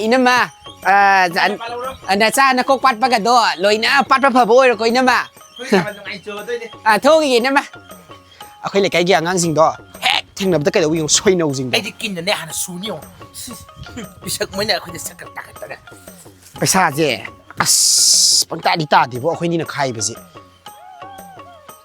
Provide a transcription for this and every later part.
อินมาอันนั้นจ้านักปัดปากกระโดดลอยนะปัดปะเผาโวยก็อินมาโทษกินนะมาเอาใครเลยไก่เกี่ยงสิงดอเฮ้ถึงนับตะเกียบวิ่งช่วยน้องสิงไอ้ที่กินเนี่ยหันสูนิวไปสักมื้อเนี่ยเขาจะสักตักกันไปซาเจ้ปังตาดีตาดีเพราะคนนี้น่ะใครไปสิ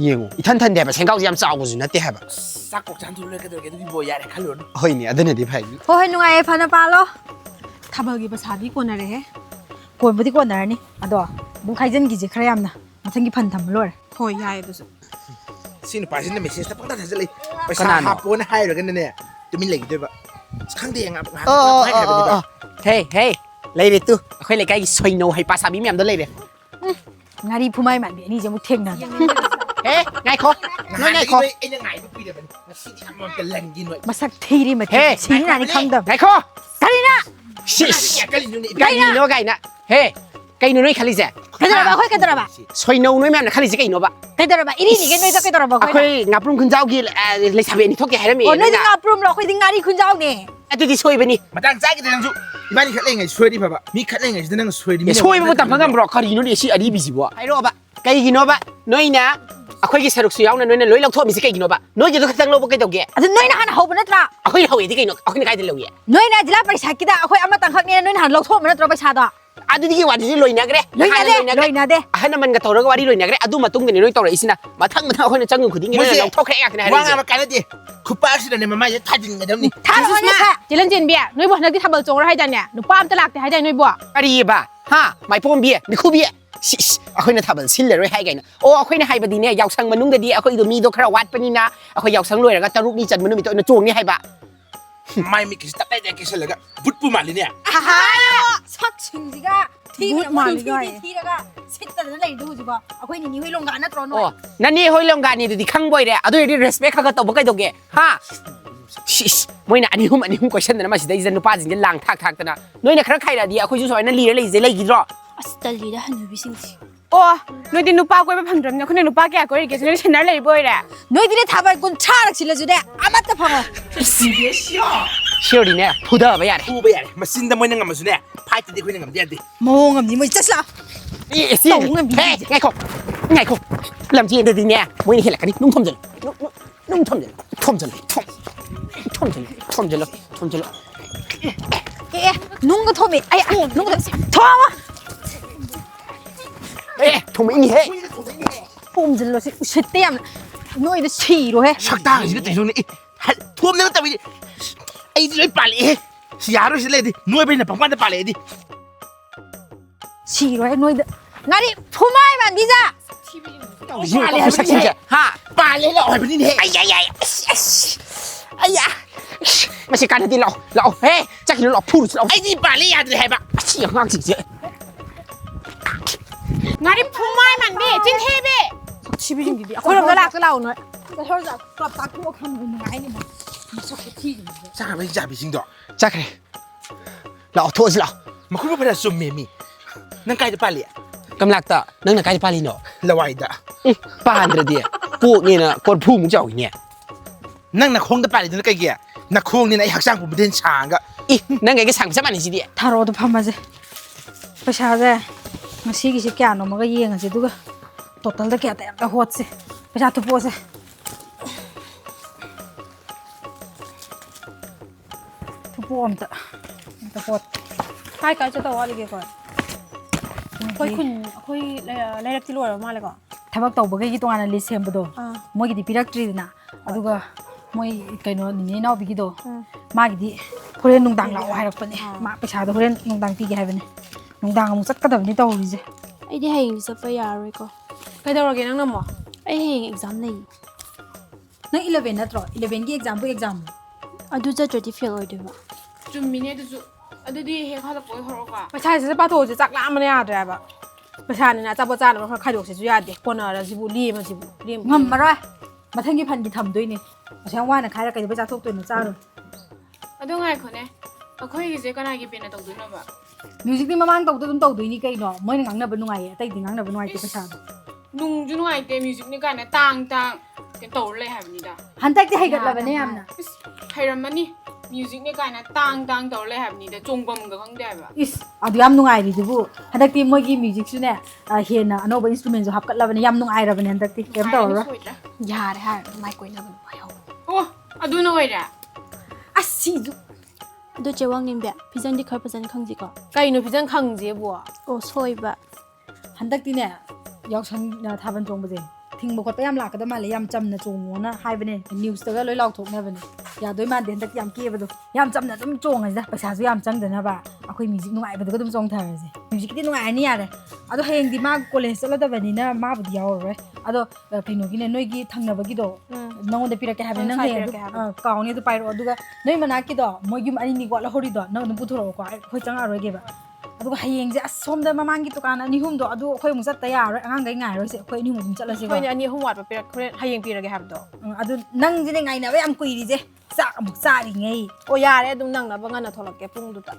ยังอีท่านเดี๋ยวไปเช่นเขาจะยำเจ้ากูสินะเดี๋ยวแบบสักกจันทุเรศก็เดี๋ยวแกต้องมีโบยาเลยขลุ่นเฮ้ยเนี่ยอันนั้นดีไปโอ้ยนุ่งไอ้พันธุ์ปลาล้อถ้าเบอร์กี่ภาษาที่กวนอะไรเหรอกวนไม่ได้กวนอะไรนี่อ่ะตัวบุ้งใครจะกินจีใครยำนะมาทั้งกี่พันทำล้วนโอ้ยยายตัวสุดสินไปสินไม่เสียสักปังตาจะเลยไปสาหับปนให้หรือกันเนี่ยจะมีเหล็กด้วยปะข้างเดียงอ่ะให้ใครไปดีปะเฮ้เลยเด็ดตู้ใครเลยไก่สวยโน่ให้ภาษาบิมยำตัวเลยเด็ดงานดีผู้ไม่หมันเบียนี่จะมุดเท่งนะเฮ้ไงคอน้อยไงคอไอ้ยังไงพวกพี่เดี๋ยวมันกันแรงกินเลยมาสักทีดิมาชี้หน้านี่คำเดิมไงคอไก่นะชิไก่นี่โน่ไก่นะเฮ้ไก่โน่น้อยขลิเซ่ไก่ตัวบ้าค่อยไก่ตัวบ้าสวยโน่น้อยแม่น่ะขลิเซ่ไก่โน่บ้าไก่ตัวบ้าอีนี่ไก่น้อยตัวไก่ตัวบ้าค่อยงับรุ่งคุณเจ้ากี่เลยทำเองนี่ทุกอย่างให้ได้มีโอ้น้อยที่งับรุ่งเราค่อยที่งานที่คุณเจ้าเนี่ยไอ้ตัวที่ช่วยไปนี่มาตั้งใจกันตั้งจู่บ้านนี้ขัดเล่งไงช่วยดิพ่อมีขัดเล่งไงจะนั่งช่วยดิช่วยมันแต่พังกันบล็อกคดีโน่ดิชิอดีบิสิบ่ไอ้รอบอะไก่กินโน่บ้าน้อยนะค่อยกี่สรุปสุยาวนั่นน้อยนั่นลอยเราโทษมีสิไก่กินโน่บ้าน้อยจะต้องตั้งโลบไก่ตัวแก่อันน้อยนะฮันเขาเป็นนัตราค่อยเขาเองที่ไก่โน่ค่อยไก่จะลอยน้อยนะจะรับไปชากิดาค่อยเอามาตั้งขักเนี่ยน้อยหันเราโทษมันนัตราไปชาดาอะดูที่ว่าที่ลอยนักเลยลอยนักเด้ฮันนั่นมันก็ตัวเราก็ว่าที่ลอยนักเลยอะดูมาตุ้งกันน้อยตัวเราอีสินะมาทั้งค่อยนั่งจังเงินขุดดิ้งเลยเราโทษแค่กันนะว่างมากันแล้วดิคุณป้าสิเนี่ยมันไม่จะทัดจริงกันเดี๋ยวนี้ทัดมันเนี่ยจิลันจินเบียน้อยบัวนักที่ทำเบอร์โจงให้จันเนี่ยหนูป้ามตลาดแต่ให้ใจน้อยบัวอะไรบ้าฮะไม่พอมเบียนี่คู่เบียค่อยนั่งทำเบอร์ซิลเลยให้กันโอ้ค่อยนั่งให้บดีเนี่ยยาวสังมันนุ่งเดียค่อยดูมีตัวคารวัตปนี่นะค่อยยาวสังรวยแล้วก็ตะลุกนี่จันมันนุ่มมีตัวจวงนี่ให้บ้าไม่มีกิจตัดได้แต่กิจเลยก็บุดปูมาเลยเนี่ยฮ่าชักชิงสิกะที่มาเลยที่แล้วก็สิแต่นั่นเลยดูสิบ่เอาค่อยนี่ให้ลงการนัดร้อนหน่อยนั่นนี่ให้ลงการนี่ดูดิข้างบนเลยอะดูดิ respect ข้าก็ตัวบุกไก่ตัวแกฮะไม่นะอันนี้หุ้ม question นะมาสิได้ยินนุป้าจริงๆลังทักแต่นะน้อยนะครั้งใครละดีอะค่อยช่วยนั่นลีเลยจะเลยกี่รอบแต่ลีได้หันไปสิ่งที่โอ้น้อยที่นุป้าก็ไปพันรำเนี่ยคนนึงนุป้าแกก็เลยเกศน้อยชนะเลยบ่อยแหละน้อยที่ได้ทำอะไรกุนชาลักชิลจุดเนี่ยอามัดตะพังอ่ะเชี่ยวดีเนี่ยพูดได้ไหมยัดพูดไปยัดมาสินดำมันยังมาสุดเนี่ยพายจะได้คุยยังกับเดียดิมงกับนี่มันจะสละเสี่ยงเฮ้ยไงคงลำจีนดีเนี่ยไม่เห็นหรอกกันนี่นุ่งทอมจังนุ่งทอมจังทอมจังเอ๊ะนุ่งก็ทอมอีกไอ้นุ่งก็ทอมอ่ะทอมอีนี่เฮ้ยปุ่มจังเลยสิชิดเตี้ยมน้อยจะฉี่ด้วยชักตาสิก็ติดตรงนี้ท่วมเนี่ยแต่วิไอ้ที่ไอ้ปลาเลยสิยารู้สิเลยดิน้อยไปเนี่ยปังปันจะปลาเลยดิฉี่ด้วยน้อยงานนี้ผู้ไม่มันพี่จ้าปลาเลยสักทีจ้ะฮะปลาเลยเราอ่อยไปนี่เฮ้ไอ้ยาไม่ใช่การที่เราเฮ้ยจะกินเราพูดเราไอ้ที่ปลาเลยยาจะให้ปะเชี่ยงากจริงงานนี้ผู้ไม่มันดิจิ้นเทเบ้ชีวิตจริงดิคนเราตลาดก็เราเนาะแต่ถ้าจะกลับตาคู่คำยังไงเนี่ยมันสักที่สักไม่จ่ายไปจริงดอกจักเลยเราโทษสิเรามาคุยไปแล้วสุ่มเมมี่นั่งไกลจะปลาเลยกำลังต่อนั่งไกลจะปลาลีเนาะละไว้ด่าปลาเดียกูนี่นะคนพูดมึงจะเอาอย่างเงี้ยนั่งนักคงจะปลาเลยนั่งไกลเกี่ยนักคงนี่นะไอ้หักช่างผมเป็นช้างก็อีนั่งไงก็สั่งซะมันนี่สิเดียถ้ารอตัวพัมมาสิประชาชนมาชี้กี่สิบแก่นมันก็ยี่ยงสิดูก็ตกตะลึงแก่แต่ก็โหดสิประชาชนโพสิทุกคนแต่โหดใครก็จะตัวอะไรก่อนค่อยไล่รักที่รวยออกมาเลยก่อนถ้าว่าตัวบุกกี่ตัวนั้นลิเซียมบุโดมวยกี่ที่พิรักตรีนะอะดูก็มวยกันโน่นนี่น่าบิกิโดมากี่ที่คนเล่นนุ่งดังเราให้เราเป็นมาประชาชนคนเล่นนุ่งดังตีกี่ให้เป็นนุ่งดังมึงสักกระดับนี่โตเลยสิไอ้ที่ให้จะไปยาเลยก็ใครจะรอกินนั่งน้ำหรอไอ้ให้ exam นี่นั่ง11นะตรอ11กี่ exam พวก exam อะดูจะจดที่ fail เลยด้วยจุ่มมิเนี่ยดูอะดูดีเฮ้ยเขาจะป่วยเขาหรอกประชาชนจะป้าโตจะจักล้ามันเนี่ยอะไรแบบประชาชนนะจับประจานแล้วเขาใครดูเสียจุยาเด็กคนอะไรสิบุรีมันสิบุรีงำมาด้วยมาทั้งกี่พันกี่ทำด้วยนี่ใช่ว่านะใครจะใครจะไปจับทุกตัวนะจ้าเลยอะดูไงคนเนี่ยอะค่อยกี่เจ้าก็น่ากี่เป็นนะตรงด้วยนะแบบมิวสิกนี่มาบ้านตัวด้วยนี่ก็อีเนาะไม่ได้งังเนี่ยเป็นนุ่งไงแต่อีกงังเนี่ยเป็นนุ่งไงที่ประชาชนนุ่งจุนุ่งไงแต่มิวสิกนี่กันนะต่างเป็นโตเลยหายไปนี่ด่าหันใจที่ให้กันแล้วเป็นเนี่ยนะให้รำมันนี่ 뮤직 네 가이나 땅땅 떠올래 합니다. 종범가 강대봐. 이스 아주 얌 누가이리두부 한dakti 뭐기 뮤직스네 헤나 아노바 인스트루먼트 합갓라버네 얌 누가이라버네 한dakti kem tawra 야래 하 마이 거이나면 봐요. 아두나 왜라? 아시주 도 제왕님베 비전디 컬퍼전 강지거 가이노 비전 강지 뭐? 소이바 한dakti네 yaoshang thaban chongbaje thingbo khotpa yam lakada male yam chamna chongona haibane news taga loi lauk thokna bane ya doi man den dak yam kebado yam chamna dum chonga ja paisa su yam changdana ba akoi music nungai bado dum chong tharase music ti nungai ni yare ado hayeng di ma college chala da bani na ma budi yaw re ado kaino gi ne noi gi thangna ba gi do nong de pira ke habe nang he kaw ni do pairo aduga noi mana ki do moi gi ani ni go la hori do nang dum puthoro ko khoi changa ro ge ba aduga hayeng je asomda mamangi to kana ni hum do adu khoi mu chatta ya ro angang gai ngai ro se khoi ni hum chala se khoi ni ani hum wat ba pira khoi hayeng pira ge habdo adu nang je ngai na ba am kui ri je sa amuk sa ri ngai o yare dum nang na ba ngana tholak ke pung du ta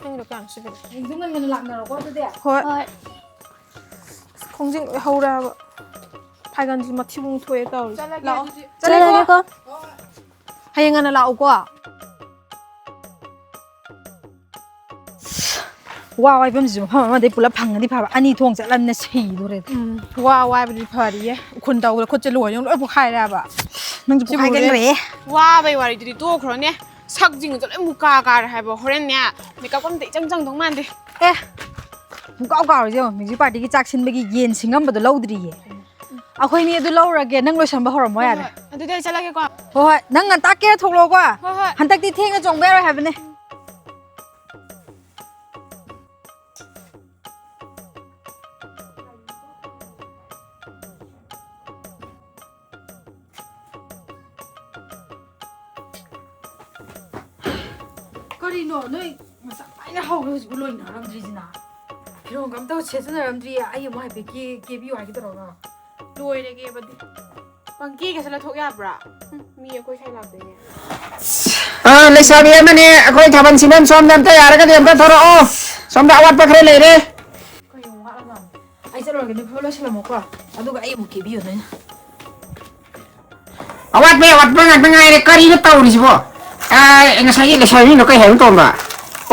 ning do kang sibe dung ngan lak na ro ko de khoi khongjing haura phaigan ji ma thibung thoe taw lao 잘하게 거 hayeng ngana lao ko wa wai bam ji ma ma de pula phang ni pha ani thong cha lam na sei do re wa wa bi phari ye khun taw ko che lo yong lo bu khai ra ba nang ji phai gan re wa bai wari di to khro ne sak jing zo le mu ka ka ha ba horen ne makeup am de chang chang dong man de e mu ka ka ro je music party ki chak sin ba gi yen singam ba do laudri ye akhoi ni du laura ge nang lo sam ba horom ya re adu de chala ge ko ho ho nang an ta ke thok lo ko ho ho han tak ti theng a chong ba ro ha ba ne Karino, noi masa aina hawlo loi na ramdri jina. Phiro gam to chesna ramdri ai mo happy ke bi wa ki to ro. loi de ge ba di bang ki ge sala thok ya bra mi ye koi khai lak de ne lesabi amane akoi thaban sinan som nam ta yara ka dem ta thoro o som da wat pa khre le re Ko yo wa la. Ai sa ro ge ni pholo sala mo ko. Adu ga ai mo ke bi yo na. awat pa ngai re kari ka taw ri bo ngasai lesabi no kai hem to ba o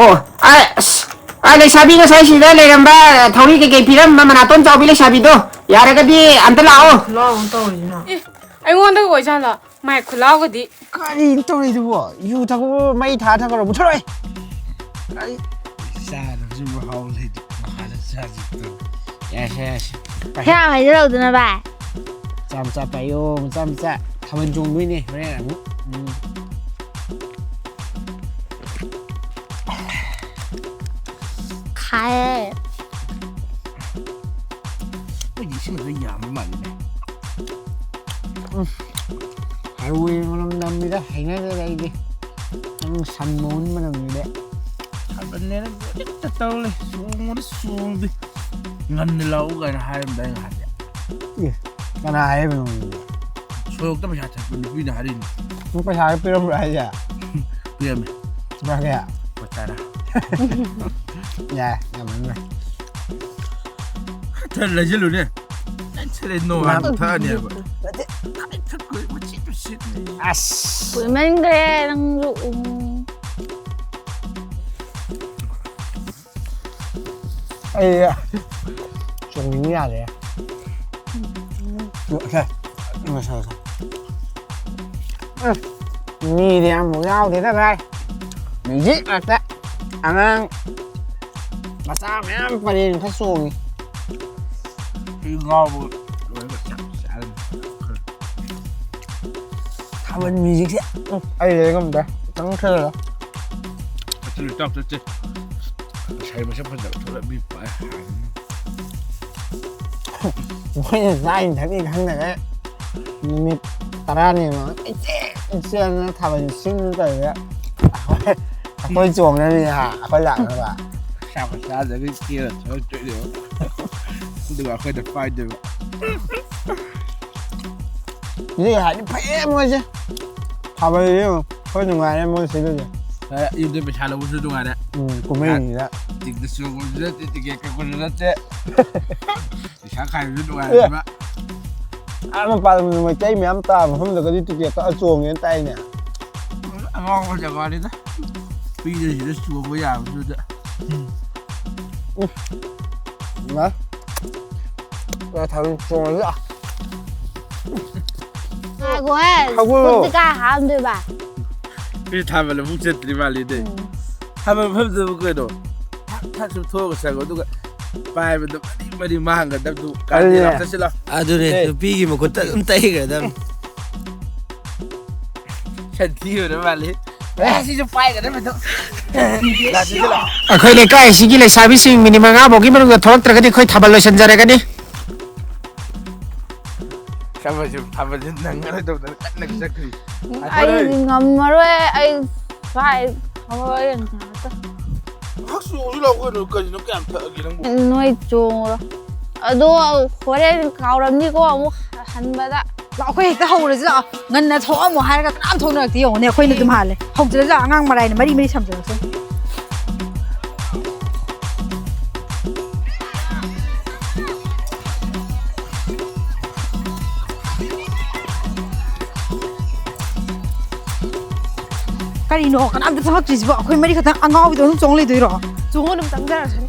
lesabi ngasai si da le gamba thori ke piram ma mana ton chaw bi lesabi do yara ka di anta lao Lo on to ri na. eh ai ngon da ko chala mai khulao ga di kari to ri bo yu tha ko mai tha tha ko bu thoi ai sa da ju haw le ma da sa ji to yes 야 이러더나 봐 cham cha pa yo cham cha thaban jong dui ni re 가해 이 친구들 야만 많네 Harui malam namida hina de lagi ang sanmon manamida 하번에 진짜 떠올래 소모리 소디 ngannilau kan haim dai ngade ye kana ai bu soyok ta masha ta bu ni harin mu pa ha piram ra ya piyam ba ga patara ya ngam na ta la jelu ne chele no ha ta ne ba ta ko mo chi tu shit as 불만 그래 랑루 ai ya chung ni ya de okay ma sao sao ni de am mo yao de ta gai mi ji a ta ang ma sa me am pa ni ta so ni i ngau bu lo ba cha sa thaban music se ai de gam da tang thơ lo chele tap che sai ma sa pa da to la bi pa mỗi lần ra nhìn thấy cái khăn này đấy mình ta này mà xe nó thằng sinh rồi đấy khôi chuồng đây đi hả khôi lặng rồi bà sao mà xa giờ cái kia thôi chuyện được đừng bảo khơi được phai được gì hả đi phê mua chứ thằng bây giờ khôi chuồng ngoài em mua xí rồi đấy im đến bị xa lâu chưa đúng rồi đấy của mình gì đó tình tự xuống cũng rất thì cái con rất chết thì sáng khai rất đúng rồi đấy มันปลาไม่ใจแม่ตาผมแต่ก็ที่ตุ๊กตาจวงเงี้ยใจเนี่ย ngon quá chả ngon đấy đó bây giờ chỉ nó chua với nhà rồi đó นะเราทำจวงเลยอ่ะ Hai cô ấy. Cô thích ca hả không bà? bây giờ mà là phút chết đi vào đi đây mà phút giờ cái đó thắt sụp thua cái sao đó bài mà đi mang cái đâm tụ cái gì làm sao à đúng rồi bây giờ mà có tận tay cái đâm chân thiêu đó mà lấy xin cho phai cái đó mà thôi là gì đó เคยเลยใกล้สิ่งที่เลยสายพิสิ่งมินิมังอ่ะบอกกี่มันก็ทอดตระกันที่เคยทำอะไรฉันจะอะไรกันดิ ทำมาจนนั่งอะไรตัวนั้นสักที Anh ngầm mà rồi anh phải không có yên hả? hắc xuống đâu cái nó cần nó kèm thợ gì đang buồn Nói chung rồi. Đó, hồi đấy cao lắm đi có một hắn bà đã. เราเคยเห็นแต่หงเลยจ้ะเงินนะท้อหมดหายแล้วก็น้ำท้อหนักที่หงเนี่ยเคยนึกถึงหาเลยหงจะได้จ้ะงางมาอะไรเนี่ยไม่ได้ทำจริงใช่ cái gì nó còn ăn được sao chỉ bảo khơi mấy cái thằng ăn ngon thì tôi không trốn lên đấy rồi chúng nó đừng tăng ra rồi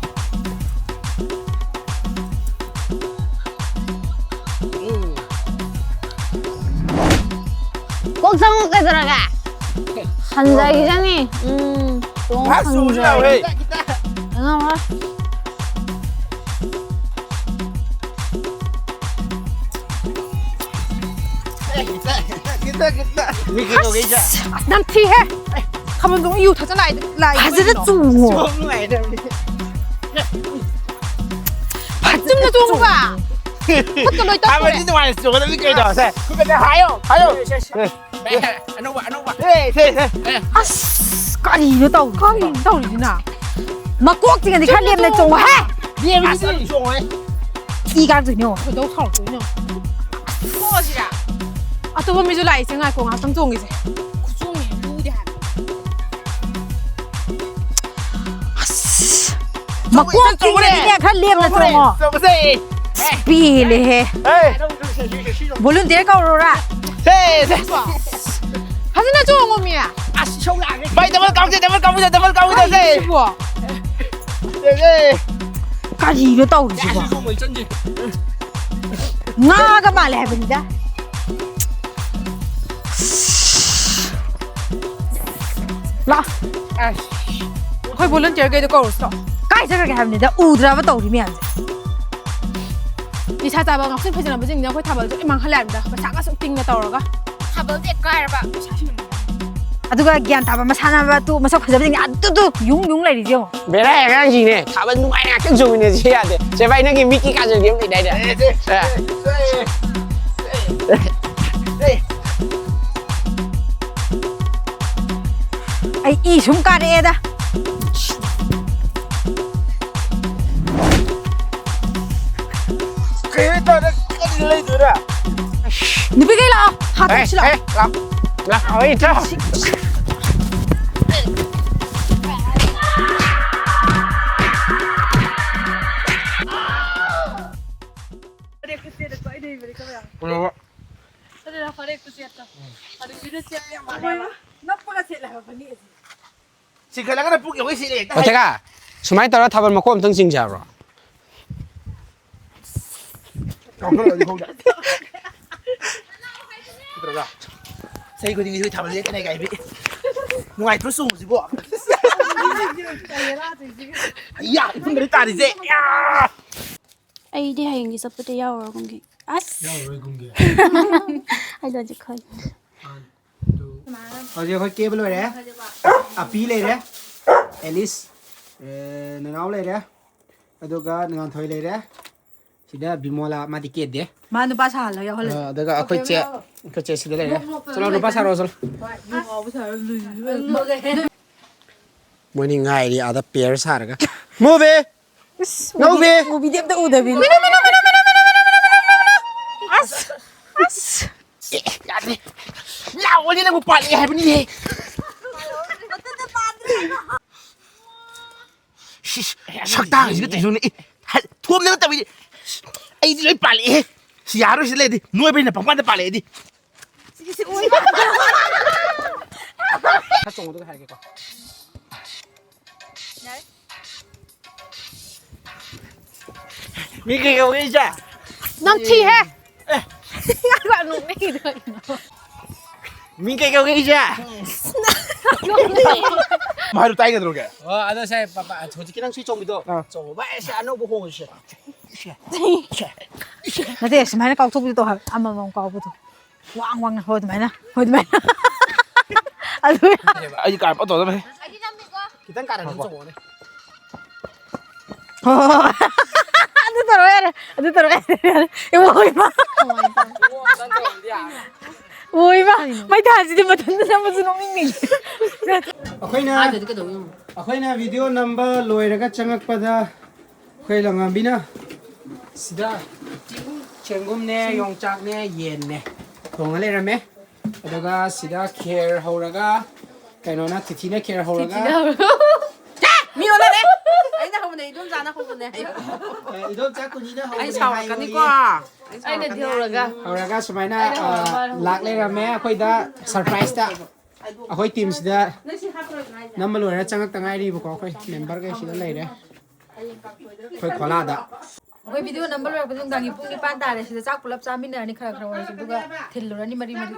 Cuộc sống cái gì rồi cả? Hắn dậy ra nè. Đúng hắc xuống hắn đâu dậy. đây Đúng không á? kita mikir kau aja 난 피해 가면 너무 이유 다잖아 라이 바지를 좀 xuống này đây 좀 더 좋은 거야 그것도 너희 à mà 떡국에 đi ngoài xuống nó cái đỏ này cứ cái này hái không anh ông bạn thế 아씨 까리는 떠 까리 떠리나 막 꼭지가 네 칼리엠네 좀 해. đi em đi xuống ấy 이가 되뇨. 너 털, 너냐 무엇이야 아, 또 보면 줄 라이 생활 공학 당종이지 구종이 무대한 막 꼭지가 네 칼리엠네 좀 해. xuống cái 비리해. 물론 내가 오라. thế 하지나 좋은 몸이야 vậy tao vẫn công bây giờ 뭐 thế 까리는 떠오르지 마. 나가 말해 해봅니다. 라. 거의 몰른 열개도 걸었어 까이저렇게 합니다. 우드라가 떠오르면 안 돼. 이 찾아봐 학생 페이지나 뭐지 그냥 거의 다 먼저 이만 할래 합니다 자가 쏙띵 내 떠오르가 다번 때까지 봐 아두가 기한 타바 마사나바 또 마사 가자버린 아뚜뚜 용용 라이죠. ไม่ได้ก็จริงเนี่ยถามว่านุ่งไอ้เนี่ยก็จูเนี่ยเชียร์เดี๋ยวใช่ไหมนักกินมิกกี้การจะเลี้ยงได้เนี่ย아이 숨가래다. cái tao đã đi lên rồi đó 누비게라 하트치라. là hỏi cho chỉ cần là cái bút kiểu cái gì này โอเคค่ะสมัยตอนเราทำมันมาควบทั้งจริงจังหรอ không có lời gì không đã xây cái gì thôi thầm cái này cái bị ngoài tôi sùng gì bộ ya không được ta thì dễ Ai đi hành cái sắp tới nhau rồi con kì. Ai đó chỉ khơi. เขาจะค่อยเก็บไปเลยนะอ่ะปีเลยนะเอลิสหนึ่งเอาเลยนะแล้วก็หนึ่งอันถอยเลยนะสิได้บิมอลามาติเกตเด้ 마누 바사 할래요 할래. แล้วก็ค่อยเจ๊สิได้เลยนะสำหรับรูปภาษาเราสิมันยังไงดีอาจจะเปลี่ยนสารกัน move it move it 뭐 미디엄 때 우대빈. lão đi là một bạn này bên đi sắc ta cái gì cái này thuốc nữa tao bị ai đi lấy bạn này 야로 실래디 누에베나 방반데 빨래디 다 정도가 할게요. 미개 여기 있자. 넘치해. 이거 안 녹네 이거. 미개 여기 있자. 마루 따이가 들어게 아나 새 빠빠 저지기랑 수이 정비도. 저 와이시 안 오고 홍시. 나대 스마일 까우토부도 아마만 까우부도 왕왕 호드마나 아두야 아이 깔 뻗어 좀 해. 기단 깔아 좀 저거네. 아두 들어야 돼 이거 뭐이마 뭐이마 마이 다지디 못한다 무슨 놈이니 अखोइना video number लोइरगा चंगकपदा खैलंगा बिना सिदा चेंगुमने योंगचाकने येनने थोंगा लेरमे अदगा सिदा खेर हौरगा कैनोना तिथिने खेर हौरगा 미워라네 아이나 하면 이돈 자나 하고네 이동 짜꾸니나 हौरगा 아이 사와가니까 아이나 디오라가 हौरगा सुमाइना लाक लेरमे अखोइदा सरप्राइज दा अखोइ टीम सिदा नंबर लोइरा चंगक तंगाइरी बको अखोइ मेंबर के सिदा लेरे अखोइ खोलादा ꯑꯩꯈꯣꯏ ꯚꯤꯗꯤꯑꯣ ꯅꯝꯕ ꯂꯣꯏꯔꯛꯄ ꯅꯨꯡꯗꯥꯡꯒꯤ ꯄꯨꯡ 9 ꯇꯥꯔꯦ ꯁꯤꯗ ꯆꯥꯛ ꯄꯨꯂꯞ ꯆꯥꯃꯤꯟꯅꯔꯅꯤ ꯈꯔ ꯈꯔ ꯑꯣꯏꯔꯁꯨ ꯑꯗꯨꯒ ꯊꯤꯜꯂꯨꯔꯅꯤ ꯃꯔꯤ ꯃꯔꯤ